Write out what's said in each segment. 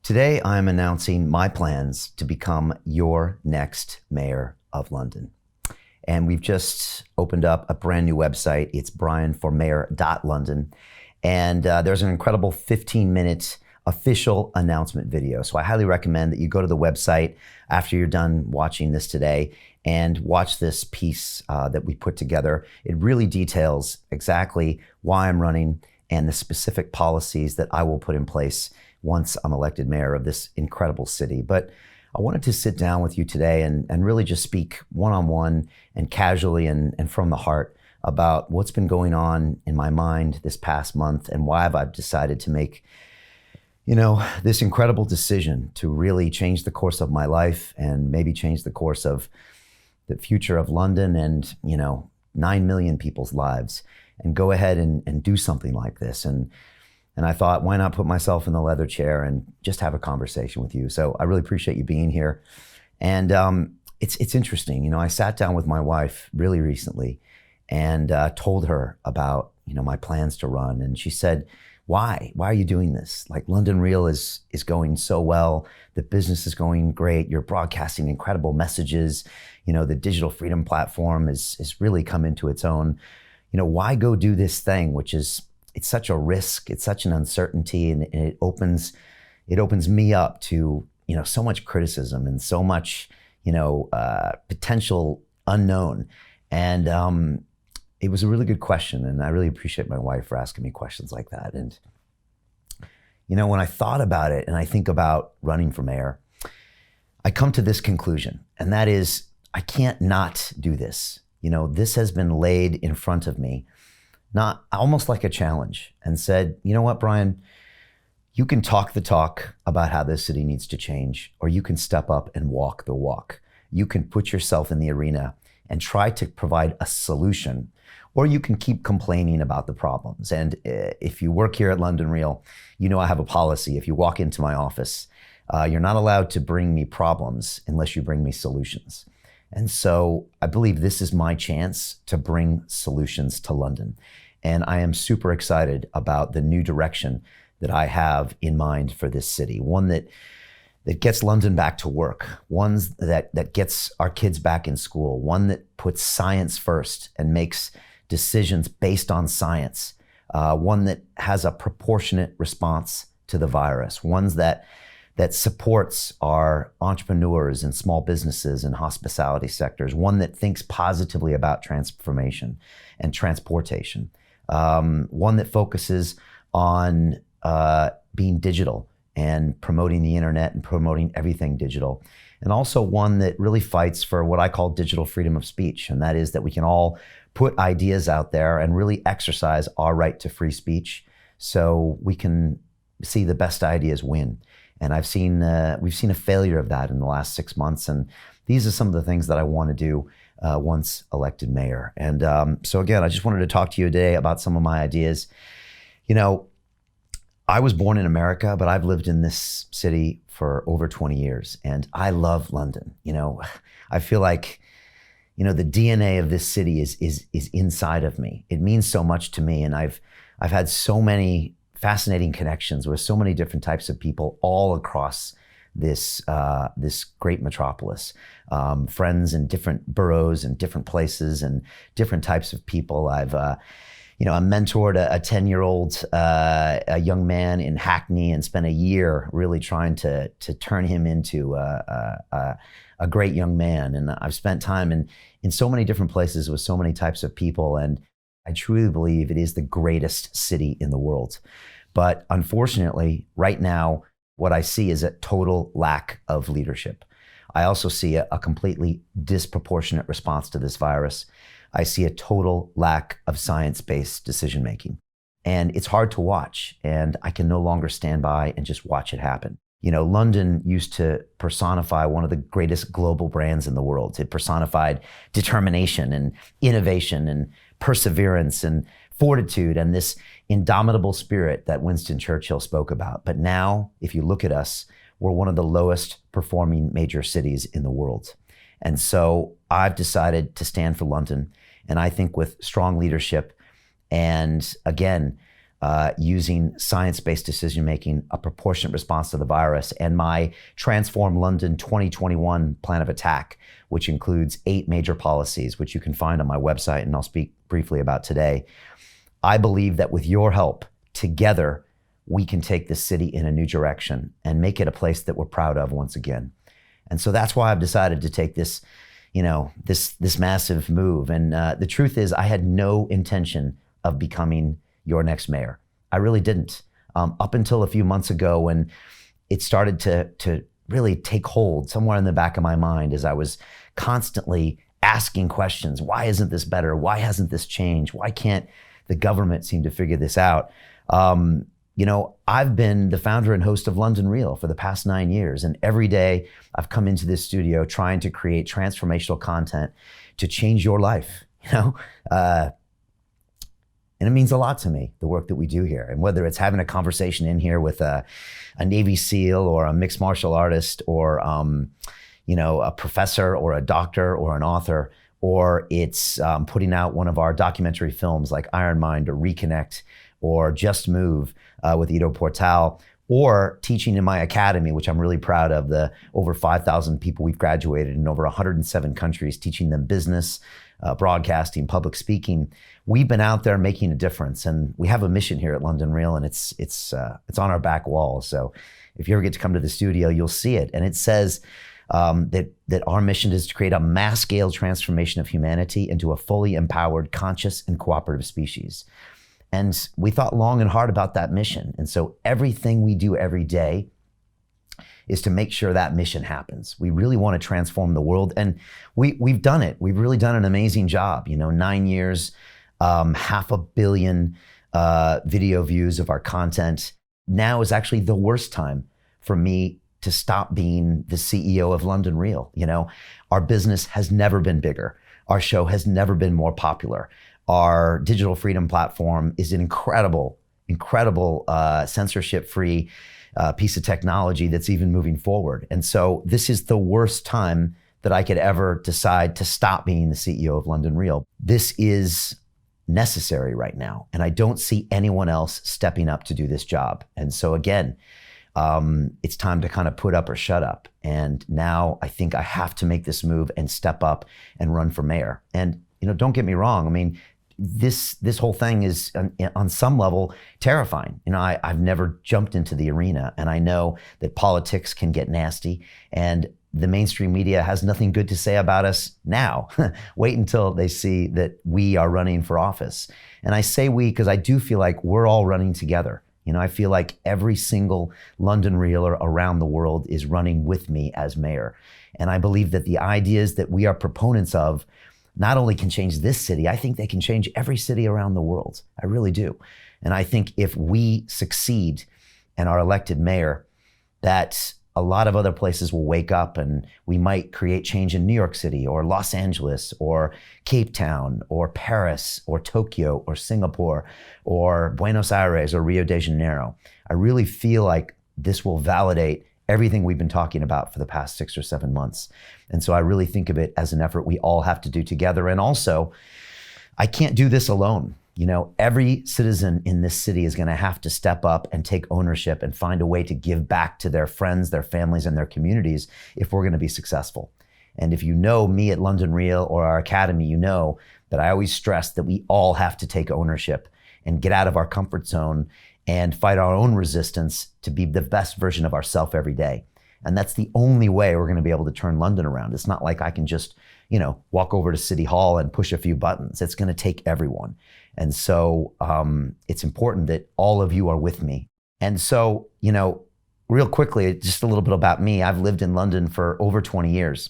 Today, I'm announcing my plans to become your next mayor of London. And we've just opened up a brand new website. It's brianformayor.london. And there's an incredible 15-minute official announcement video. So I highly recommend that you go to the website after you're done watching this today and watch this piece that we put together. It really details exactly why I'm running and the specific policies that I will put in place once I'm elected mayor of this incredible city. But I wanted to sit down with you today and really just speak one-on-one and casually and from the heart about what's been going on in my mind this past month and why I've decided to make, this incredible decision to really change the course of my life and maybe change the course of the future of London and, 9 million people's lives, and go ahead and do something like this. And I thought, why not put myself in the leather chair and just have a conversation with you? So I really appreciate you being here. And it's interesting. I sat down with my wife really recently and told her about, my plans to run. And she said, why? Why are you doing this? Like, London Real is going so well. The business is going great. You're broadcasting incredible messages. The digital freedom platform has really come into its own. Why go do this thing, which is, it's such a risk, it's such an uncertainty, and it opens me up to, so much criticism and so much, potential unknown. And it was a really good question, and I really appreciate my wife for asking me questions like that. And, when I thought about it and I think about running for mayor, I come to this conclusion, and that is, I can't not do this. This has been laid in front of me, not almost like a challenge, and said, you know what, Brian, you can talk the talk about how this city needs to change, or you can step up and walk the walk. You can put yourself in the arena and try to provide a solution, or you can keep complaining about the problems. And if you work here at London Real, I have a policy. If you walk into my office, you're not allowed to bring me problems unless you bring me solutions. And so I believe this is my chance to bring solutions to London. And I am super excited about the new direction that I have in mind for this city. One that gets London back to work, one that gets our kids back in school, one that puts science first and makes decisions based on science, one that has a proportionate response to the virus, ones that supports our entrepreneurs and small businesses and hospitality sectors, one that thinks positively about transformation and transportation, one that focuses on being digital and promoting the internet and promoting everything digital, and also one that really fights for what I call digital freedom of speech, and that is that we can all put ideas out there and really exercise our right to free speech so we can see the best ideas win. And we've seen a failure of that in the last 6 months. And these are some of the things that I want to do once elected mayor. And so again, I just wanted to talk to you today about some of my ideas. I was born in America, but I've lived in this city for over 20 years, and I love London. I feel like, the DNA of this city is inside of me. It means so much to me, and I've had so many fascinating connections with so many different types of people all across this great metropolis. Friends in different boroughs and different places and different types of people. I mentored a 10-year-old a young man in Hackney and spent a year really trying to turn him into a great young man. And I've spent time in so many different places with so many types of people. And I truly believe it is the greatest city in the world. But unfortunately, right now, what I see is a total lack of leadership. I also see a completely disproportionate response to this virus. I see a total lack of science-based decision-making. And it's hard to watch, and I can no longer stand by and just watch it happen. London used to personify one of the greatest global brands in the world. It personified determination and innovation and perseverance and fortitude and this indomitable spirit that Winston Churchill spoke about. But now, if you look at us, we're one of the lowest performing major cities in the world. And so I've decided to stand for London. And I think with strong leadership and, again, using science-based decision-making, a proportionate response to the virus, and my Transform London 2021 plan of attack, which includes 8 major policies, which you can find on my website, and I'll speak briefly about today. I believe that with your help, together, we can take this city in a new direction and make it a place that we're proud of once again. And so that's why I've decided to take this, this massive move. And the truth is, I had no intention of becoming your next mayor. I really didn't. Up until a few months ago, when it started to really take hold somewhere in the back of my mind, as I was constantly asking questions. Why isn't this better? Why hasn't this changed? Why can't the government seem to figure this out? I've been the founder and host of London Real for the past 9 years. And every day I've come into this studio trying to create transformational content to change your life, and it means a lot to me, the work that we do here. And whether it's having a conversation in here with a Navy SEAL or a mixed martial artist or, a professor or a doctor or an author, or it's putting out one of our documentary films like Iron Mind or Reconnect or Just Move with Ido Portal, or teaching in my academy, which I'm really proud of, the over 5,000 people we've graduated in over 107 countries, teaching them business, broadcasting, public speaking. We've been out there making a difference, and we have a mission here at London Real, and it's on our back wall. So if you ever get to come to the studio, you'll see it. And it says that our mission is to create a mass scale transformation of humanity into a fully empowered, conscious, and cooperative species. And we thought long and hard about that mission. And so everything we do every day is to make sure that mission happens. We really want to transform the world, and we've done it. We've really done an amazing job. 9 years, 500 million video views of our content. Now is actually the worst time for me to stop being the CEO of London Real. Our business has never been bigger. Our show has never been more popular. Our digital freedom platform is an incredible censorship-free piece of technology that's even moving forward. And so this is the worst time that I could ever decide to stop being the CEO of London Real. This is necessary right now, and I don't see anyone else stepping up to do this job. And so again, it's time to kind of put up or shut up. And now I think I have to make this move and step up and run for mayor. And don't get me wrong. I mean, this whole thing is on some level terrifying. I've never jumped into the arena, and I know that politics can get nasty, and the mainstream media has nothing good to say about us now. Wait until they see that we are running for office. And I say we because I do feel like we're all running together. I feel like every single London Realer around the world is running with me as mayor. And I believe that the ideas that we are proponents of not only can change this city, I think they can change every city around the world. I really do. And I think if we succeed and are elected mayor, that a lot of other places will wake up, and we might create change in New York City or Los Angeles or Cape Town or Paris or Tokyo or Singapore or Buenos Aires or Rio de Janeiro. I really feel like this will validate everything we've been talking about for the past 6 or 7 months. And so I really think of it as an effort we all have to do together. And also, I can't do this alone. Every citizen in this city is going to have to step up and take ownership and find a way to give back to their friends, their families, and their communities if we're going to be successful. And if you know me at London Real or our academy, you know that I always stress that we all have to take ownership and get out of our comfort zone and fight our own resistance to be the best version of ourselves every day. And that's the only way we're going to be able to turn London around. It's not like I can just, walk over to City Hall and push a few buttons. It's going to take everyone. And so it's important that all of you are with me. And so, real quickly, just a little bit about me. I've lived in London for over 20 years.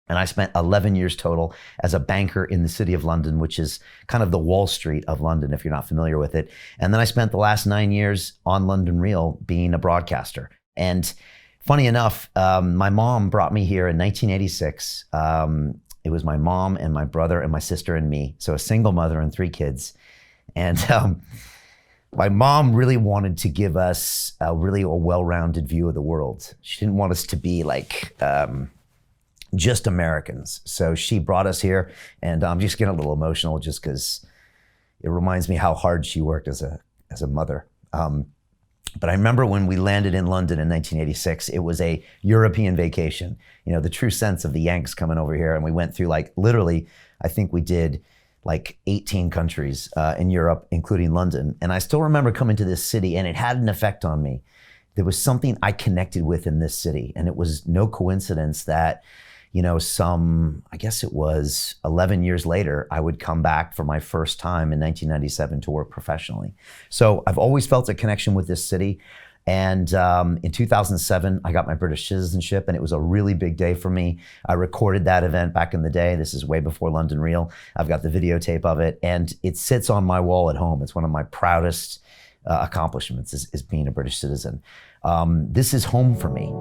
And I spent 11 years total as a banker in the city of London, which is kind of the Wall Street of London, if you're not familiar with it. And then I spent the last 9 years on London Real being a broadcaster. And funny enough, my mom brought me here in 1986. It was my mom and my brother and my sister and me. So a single mother and 3 kids. And my mom really wanted to give us a well-rounded view of the world. She didn't want us to be like just Americans. So she brought us here, and I'm just getting a little emotional just because it reminds me how hard she worked as as a mother. But I remember when we landed in London in 1986, it was a European vacation, the true sense of the Yanks coming over here. And we went through literally, I think we did 18 countries in Europe, including London. And I still remember coming to this city, and it had an effect on me. There was something I connected with in this city. And it was no coincidence that, I guess it was 11 years later, I would come back for my first time in 1997 to work professionally. So I've always felt a connection with this city. And in 2007, I got my British citizenship, and it was a really big day for me. I recorded that event back in the day. This is way before London Real. I've got the videotape of it, and it sits on my wall at home. It's one of my proudest accomplishments is being a British citizen. This is home for me.